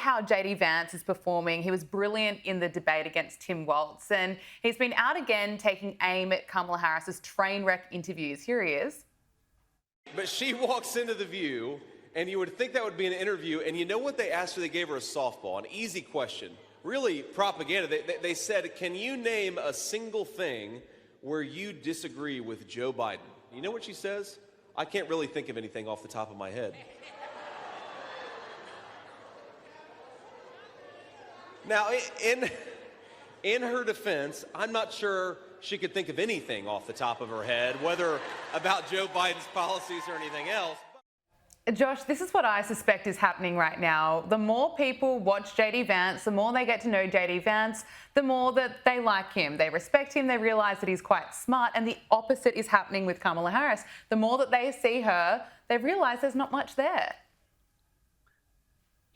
how JD Vance is performing. He was brilliant in the debate against Tim Walz, and he's been out again taking aim at Kamala Harris's train wreck interviews. Here he is. But she walks into The View, and you would think that would be an interview, and you know what they asked her? They gave her a softball, an easy question. Really propaganda. They said, can you name a single thing where you disagree with Joe Biden? You know what she says? I can't really think of anything off the top of my head. Now, in her defense, I'm not sure she could think of anything off the top of her head, whether about Joe Biden's policies or anything else. Josh, this is what I suspect is happening right now. The more people watch JD Vance, the more they get to know JD Vance, the more that they like him. They respect him, they realise that he's quite smart, and the opposite is happening with Kamala Harris. The more that they see her, they realise there's not much there.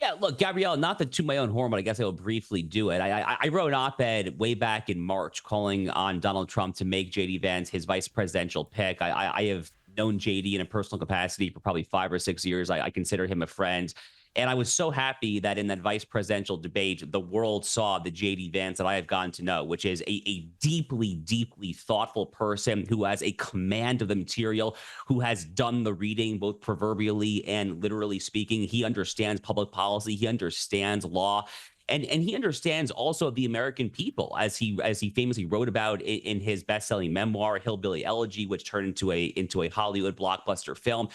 Yeah, look, Gabriella, not to toot my own horn, but I guess I will briefly do it. I wrote an op-ed way back in March calling on Donald Trump to make JD Vance his vice presidential pick. I have known JD in a personal capacity for probably 5 or 6 years. I consider him a friend. And I was so happy that in that vice presidential debate, the world saw the JD Vance that I have gotten to know, which is a deeply, deeply thoughtful person who has a command of the material, who has done the reading, both proverbially and literally speaking. He understands public policy. He understands law. And he understands also the American people, as he famously wrote about in his best-selling memoir, Hillbilly Elegy, which turned into a Hollywood blockbuster film.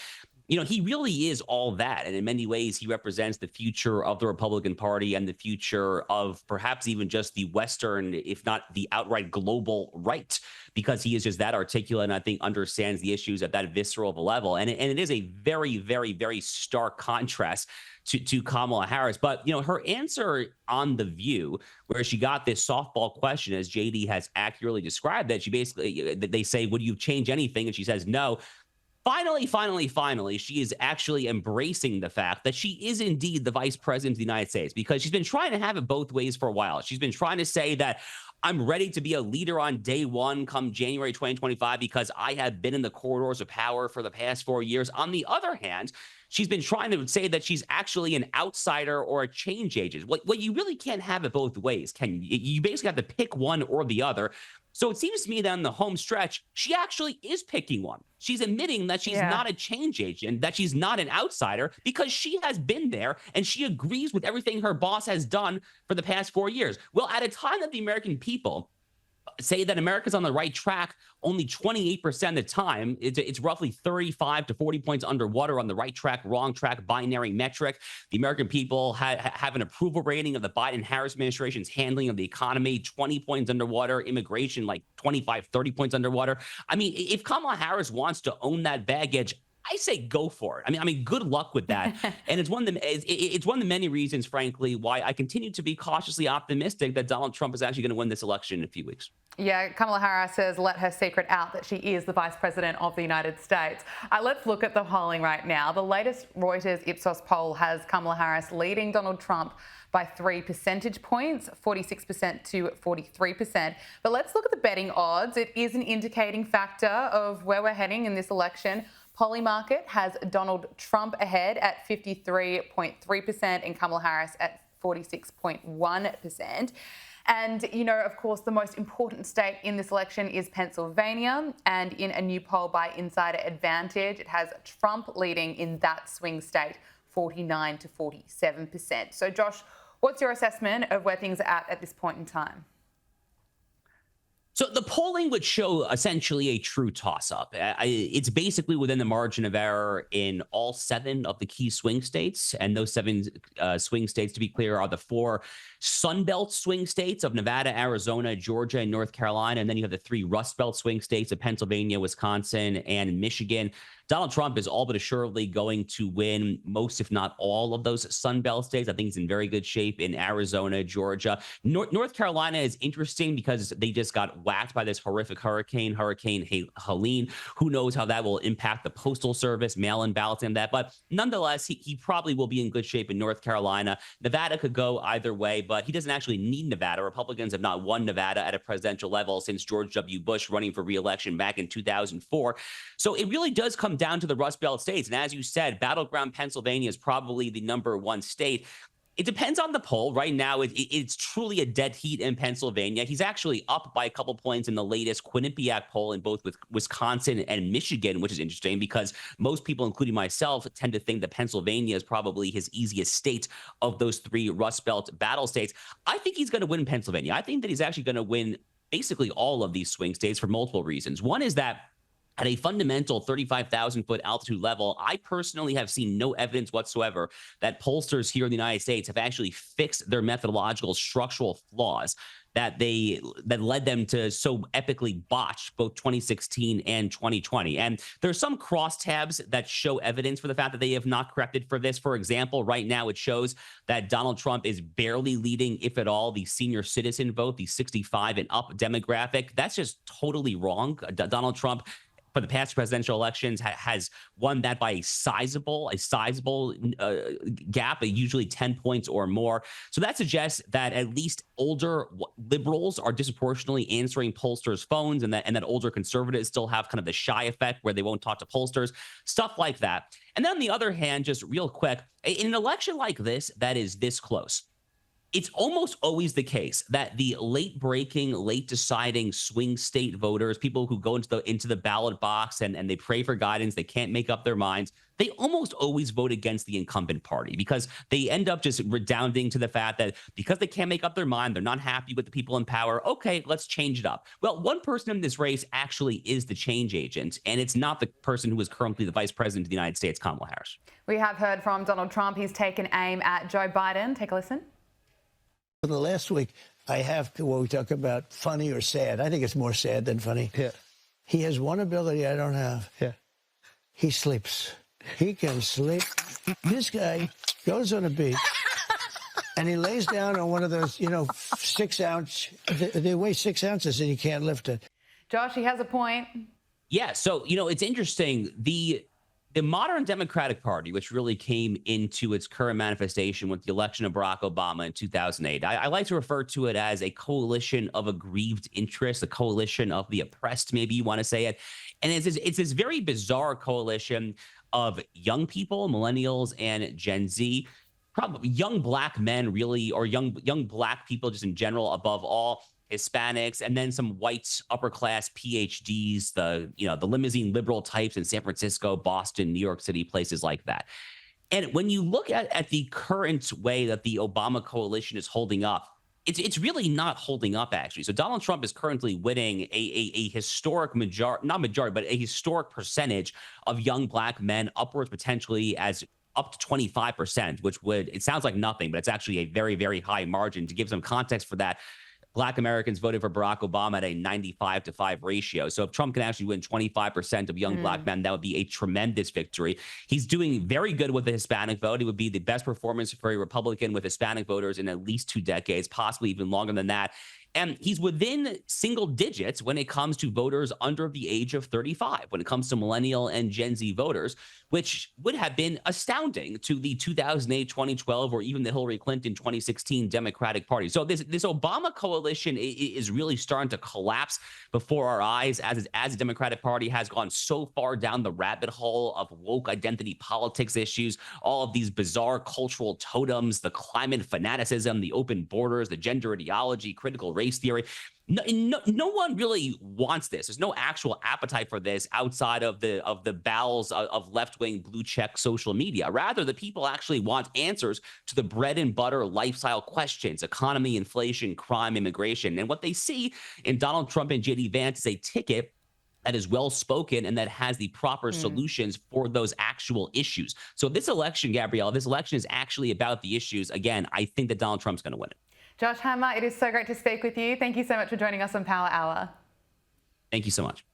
You know, he really is all that. And in many ways, he represents the future of the Republican Party and the future of perhaps even just the Western, if not the outright global right, because he is just that articulate and I think understands the issues at that visceral of a level. And it is a very, very, very stark contrast to Kamala Harris. But, you know, her answer on The View, where she got this softball question, as JD has accurately described, that she basically, they say, would you change anything? And she says, no. Finally, she is actually embracing the fact that she is indeed the vice president of the United States, because she's been trying to have it both ways for a while. She's been trying to say that I'm ready to be a leader on day one come January 2025 because I have been in the corridors of power for the past 4 years. On the other hand, she's been trying to say that she's actually an outsider or a change agent. What you really can't have it both ways, can you? You basically have to pick one or the other. So it seems to me that on the home stretch, she actually is picking one. She's admitting that she's not a change agent, that she's not an outsider, because she has been there and she agrees with everything her boss has done for the past 4 years. Well, at a time that the American people say that America's on the right track only 28% of the time, it's roughly 35 to 40 points underwater on the right track, wrong track, binary metric. The American people have an approval rating of the Biden-Harris administration's handling of the economy, 20 points underwater, immigration like 25, 30 points underwater. I mean, if Kamala Harris wants to own that baggage, I say go for it. I mean, good luck with that. And it's one of the many reasons, frankly, why I continue to be cautiously optimistic that Donald Trump is actually going to win this election in a few weeks. Yeah, Kamala Harris has let her secret out that she is the vice president of the United States. Let's look at the polling right now. The latest Reuters Ipsos poll has Kamala Harris leading Donald Trump by 3 percentage points, 46% to 43%. But let's look at the betting odds. It is an indicating factor of where we're heading in this election. Polymarket has Donald Trump ahead at 53.3% and Kamala Harris at 46.1%. And, you know, of course, the most important state in this election is Pennsylvania. And in a new poll by Insider Advantage, it has Trump leading in that swing state, 49 to 47%. So, Josh, what's your assessment of where things are at this point in time? So the polling would show essentially a true toss-up. It's basically within the margin of error in all 7 of the key swing states. And those 7 swing states, to be clear, are the 4 Sunbelt swing states of Nevada, Arizona, Georgia, and North Carolina. And then you have the 3 Rust Belt swing states of Pennsylvania, Wisconsin, and Michigan. Donald Trump is all but assuredly going to win most, if not all, of those Sunbelt states. I think he's in very good shape in Arizona, Georgia. North Carolina is interesting because they just got whacked by this horrific Hurricane Helene. Who knows how that will impact the Postal Service, mail-in ballots and that. But nonetheless, he probably will be in good shape in North Carolina. Nevada could go either way, but he doesn't actually need Nevada. Republicans have not won Nevada at a presidential level since George W. Bush running for re-election back in 2004. So it really does come down to the Rust Belt states. And as you said, battleground Pennsylvania is probably the #1 state. It depends on the poll. Right now, it's truly a dead heat in Pennsylvania. He's actually up by a couple points in the latest Quinnipiac poll in both with Wisconsin and Michigan, which is interesting because most people, including myself, tend to think that Pennsylvania is probably his easiest state of those three Rust Belt battle states. I think he's going to win Pennsylvania. I think that he's actually going to win basically all of these swing states for multiple reasons. One is that at a fundamental 35,000-foot altitude level, I personally have seen no evidence whatsoever that pollsters here in the United States have actually fixed their methodological structural flaws that led them to so epically botch both 2016 and 2020. And there's some crosstabs that show evidence for the fact that they have not corrected for this. For example, right now it shows that Donald Trump is barely leading, if at all, the senior citizen vote, the 65 and up demographic. That's just totally wrong. Donald Trump, for the past presidential elections, has won that by a sizable gap, usually 10 points or more. So that suggests that at least older liberals are disproportionately answering pollsters' phones, and that older conservatives still have kind of the shy effect where they won't talk to pollsters, stuff like that. And then on the other hand, just real quick, in an election like this that is this close, it's almost always the case that the late-breaking, late-deciding swing state voters, people who go into the ballot box and they pray for guidance, they can't make up their minds, they almost always vote against the incumbent party because they end up just redounding to the fact that because they can't make up their mind, they're not happy with the people in power. Okay, let's change it up. Well, one person in this race actually is the change agent, and it's not the person who is currently the vice president of the United States, Kamala Harris. We have heard from Donald Trump. He's taken aim at Joe Biden. Take a listen. For the last week, I have to, when we talk about funny or sad, I think it's more sad than funny. Yeah. He has one ability I don't have. Yeah. He sleeps. He can sleep. This guy goes on a beach and he lays down on one of those, 6 ounce, they weigh 6 ounces and he can't lift it. Josh, he has a point. Yeah. So, it's interesting. The modern Democratic Party, which really came into its current manifestation with the election of Barack Obama in 2008, I like to refer to it as a coalition of aggrieved interests, a coalition of the oppressed, maybe you want to say it. And it's this very bizarre coalition of young people, millennials and Gen Z, probably young black men, really, or young black people just in general, above all, Hispanics, and then some white upper class PhDs, the limousine liberal types in San Francisco, Boston, New York City, places like that. And when you look at the current way that the Obama coalition is holding up, it's really not holding up, actually. So Donald Trump is currently winning a historic not majority, but a historic percentage of young black men, upwards potentially as up to 25%, which it sounds like nothing, but it's actually a very, very high margin. To give some context for that, Black Americans voted for Barack Obama at a 95-5 ratio. So if Trump can actually win 25% of young black men, that would be a tremendous victory. He's doing very good with the Hispanic vote. It would be the best performance for a Republican with Hispanic voters in at least 2 decades, possibly even longer than that. And he's within single digits when it comes to voters under the age of 35, when it comes to millennial and Gen Z voters, which would have been astounding to the 2008, 2012, or even the Hillary Clinton 2016 Democratic Party. So this Obama coalition is really starting to collapse before our eyes as the Democratic Party has gone so far down the rabbit hole of woke identity politics issues, all of these bizarre cultural totems, the climate fanaticism, the open borders, the gender ideology, critical race theory. No one really wants this. There's no actual appetite for this outside of the bowels of left-wing blue check social media. Rather, the people actually want answers to the bread and butter lifestyle questions: economy, inflation, crime, immigration. And what they see in Donald Trump and JD Vance is a ticket that is well-spoken and that has the proper solutions for those actual issues. So this election, Gabriella, this election is actually about the issues. Again, I think that Donald Trump's going to win it. Josh Hammer, it is so great to speak with you. Thank you so much for joining us on Power Hour. Thank you so much.